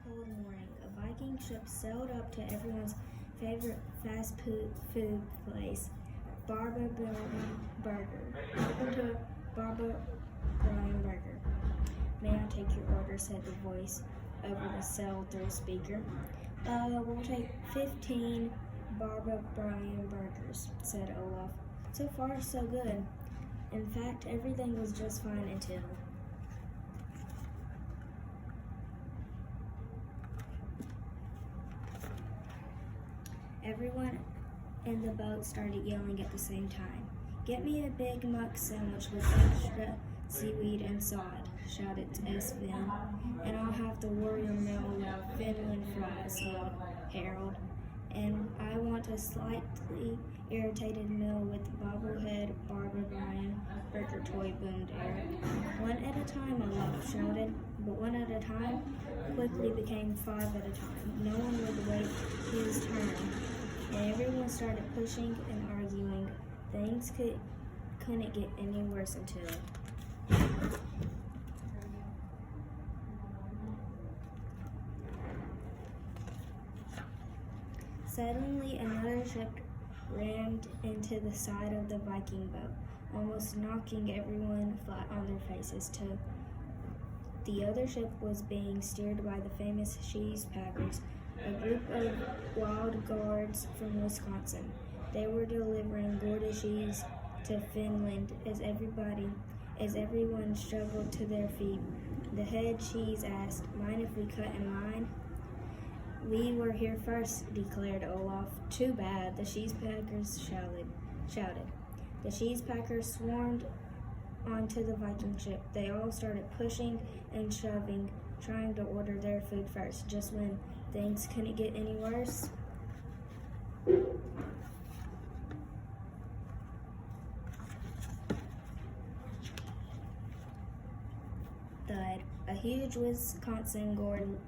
cold morning, a Viking ship sailed up to everyone's favorite fast food place, Barbara Brown Burger. Welcome to Barbara Brown Burger. May I take your order? Said the voice over the sell-through speaker. We'll take 15 Barbara Brown burgers, said Olaf. So far, so good. In fact, everything was just fine until... Everyone in the boat started yelling at the same time. "Get me a Big Muck sandwich with extra seaweed and salt," shouted Sven. "And I'll have the warrior meal with Finland fries," yelled Harold. "And I want a slightly irritated meal with bobblehead Barbara Bryan burger toy," boomed Eric. "One at a time," Olaf shouted. But one at a time quickly became 5 at a time. No one would wait his turn, and everyone started pushing and arguing. Things couldn't get any worse until... Suddenly, another ship rammed into the side of the Viking boat, almost knocking everyone flat on their faces. The other ship was being steered by the famous cheese packers, a group of wild guards from Wisconsin. They were delivering Gouda cheese to Finland as everyone struggled to their feet. The head cheese asked, "Mind if we cut in line?" "We were here first," declared Olaf. "Too bad," the cheese packers shouted. The cheese packers swarmed onto the Viking ship. They all started pushing and shoving, trying to order their food first. Just when things couldn't get any worse, thud. A huge Wisconsin gourd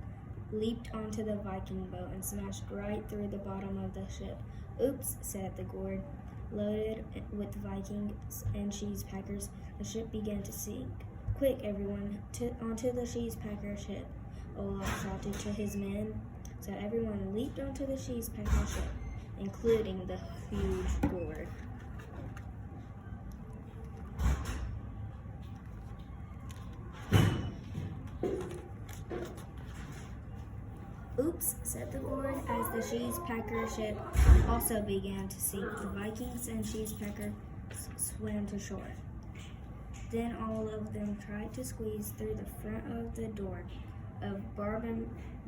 leaped onto the Viking boat and smashed right through the bottom of the ship. "Oops," said the gourd. Loaded with Vikings and cheese packers, the ship began to sink. "Quick, everyone, onto the cheese packer ship," Olaf shouted to his men. So everyone leaped onto the cheese packer ship, including the huge gourd. "Oops," said the gourd as the cheese packer ship also began to sink. The Vikings and cheese packer swam to shore. Then all of them tried to squeeze through the front of the door of Barbara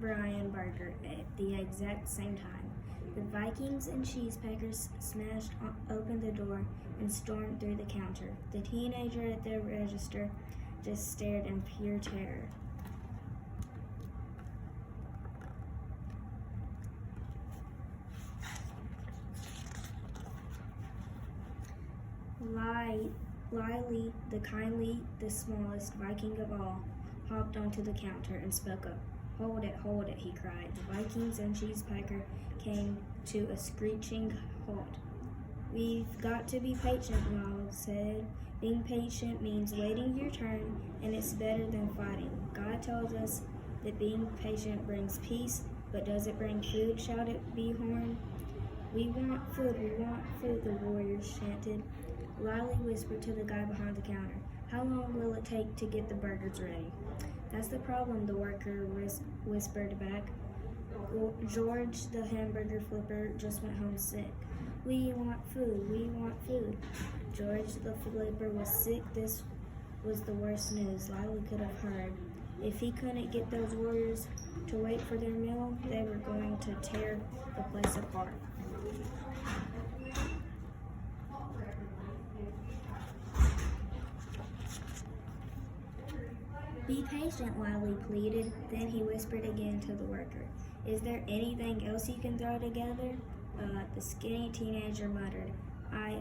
Bryan Burger at the exact same time. The Vikings and cheese packers smashed open the door and stormed through the counter. The teenager at the register just stared in pure terror. Lily, the smallest Viking of all, hopped onto the counter and spoke up. Hold it," he cried. The Vikings and cheese packer came to a screeching halt. "We've got to be patient," Lyle said. "Being patient means waiting your turn, and it's better than fighting. God tells us that being patient brings peace, but does it bring food?" shouted Behorn. We want food, the warriors chanted. Lily whispered to the guy behind the counter. "How long will it take to get the burgers ready?" "That's the problem," the worker whispered back. "George, the hamburger flipper, just went home sick." We want food. George, the flipper, was sick. This was the worst news Lily could have heard. If he couldn't get those warriors to wait for their meal, they were going to tear the place apart. "Be patient," Lily pleaded. Then he whispered again to the worker. "Is there anything else you can throw together?" The skinny teenager muttered. I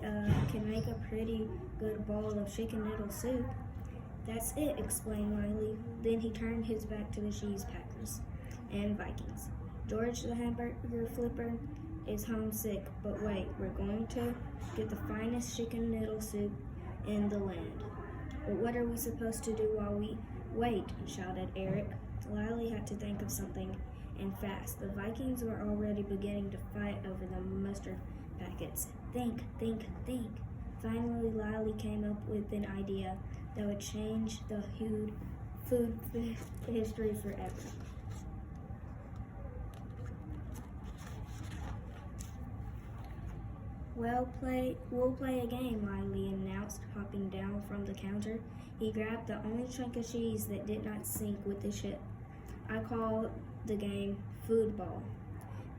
can make a pretty good bowl of chicken noodle soup." "That's it," explained Lily. Then he turned his back to the cheese packers and Vikings. "George, the hamburger flipper, is homesick, but wait, we're going to get the finest chicken noodle soup in the land." "But what are we supposed to do while we wait?" shouted Eric. Lily had to think of something, and fast. The Vikings were already beginning to fight over the mustard packets. Think, think, think. Finally, Lily came up with an idea that would change the food history forever. We'll play a game, Riley announced, hopping down from the counter. He grabbed the only chunk of cheese that did not sink with the ship. I call the game Food Ball.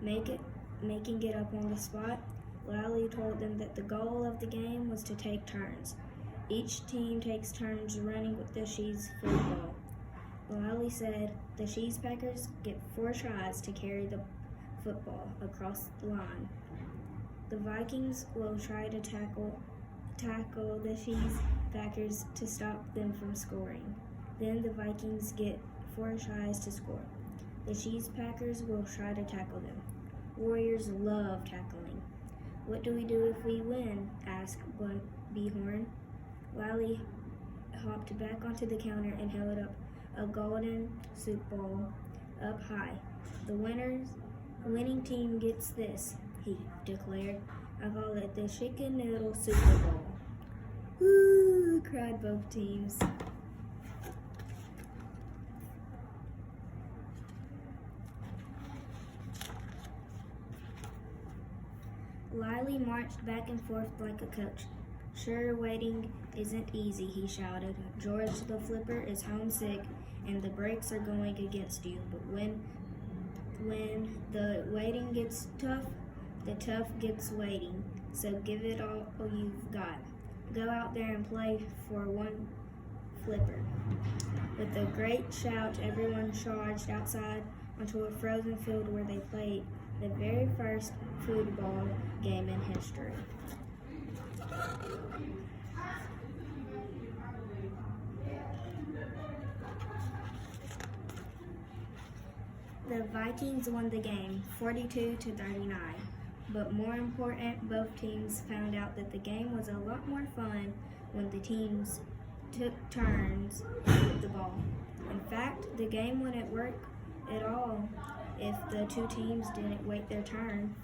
Making it up on the spot, Riley told them that the goal of the game was to take turns. Each team takes turns running with the cheese football. Riley said the cheese packers get 4 tries to carry the football across the line. The Vikings will try to tackle the cheese packers to stop them from scoring. Then the Vikings get 4 tries to score. The cheese packers will try to tackle them. Warriors love tackling. What do we do if we win? Asked Behorn. Riley hopped back onto the counter and held up a golden soup bowl up high. The winning team gets this, he declared. I call it the Chicken Noodle Super Bowl. Woo! Cried both teams. Lily marched back and forth like a coach. Sure, waiting isn't easy, he shouted. George the Flipper is homesick and the brakes are going against you. But when the waiting gets tough, the tough gets waiting. So give it all you've got. Go out there and play for one Flipper. With a great shout, everyone charged outside onto a frozen field where they played the very first football game in history. The Vikings won the game, 42-39. But more important, both teams found out that the game was a lot more fun when the teams took turns with the ball. In fact, the game wouldn't work at all if the 2 teams didn't wait their turn.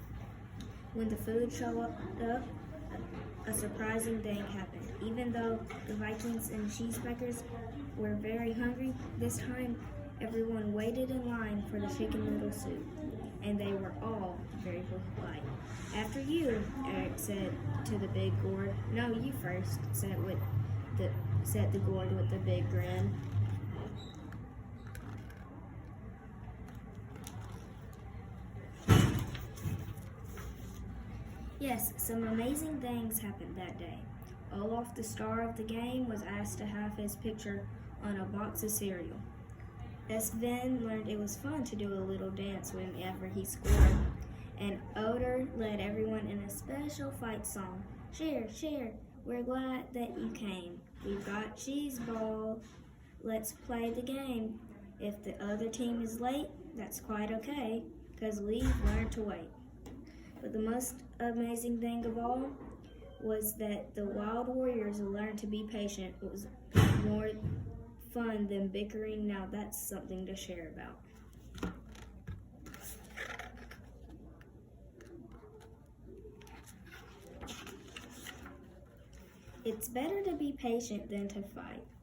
When the food showed up, a surprising thing happened. Even though the Vikings and cheesepackers were very hungry, this time everyone waited in line for the chicken noodle soup, and they were all very polite. After you, Eric said to the big gourd. No, you first, said the gourd with the big grin. Yes, some amazing things happened that day. Olaf, the star of the game, was asked to have his picture on a box of cereal. Sven learned it was fun to do a little dance whenever he scored. And Oder led everyone in a special fight song. Share, share, we're glad that you came. We've got cheese ball. Let's play the game. If the other team is late, that's quite okay, because we've learned to wait. But the most amazing thing of all was that the Wild Warriors learned to be patient. It was more fun than bickering. Now that's something to share about. It's better to be patient than to fight.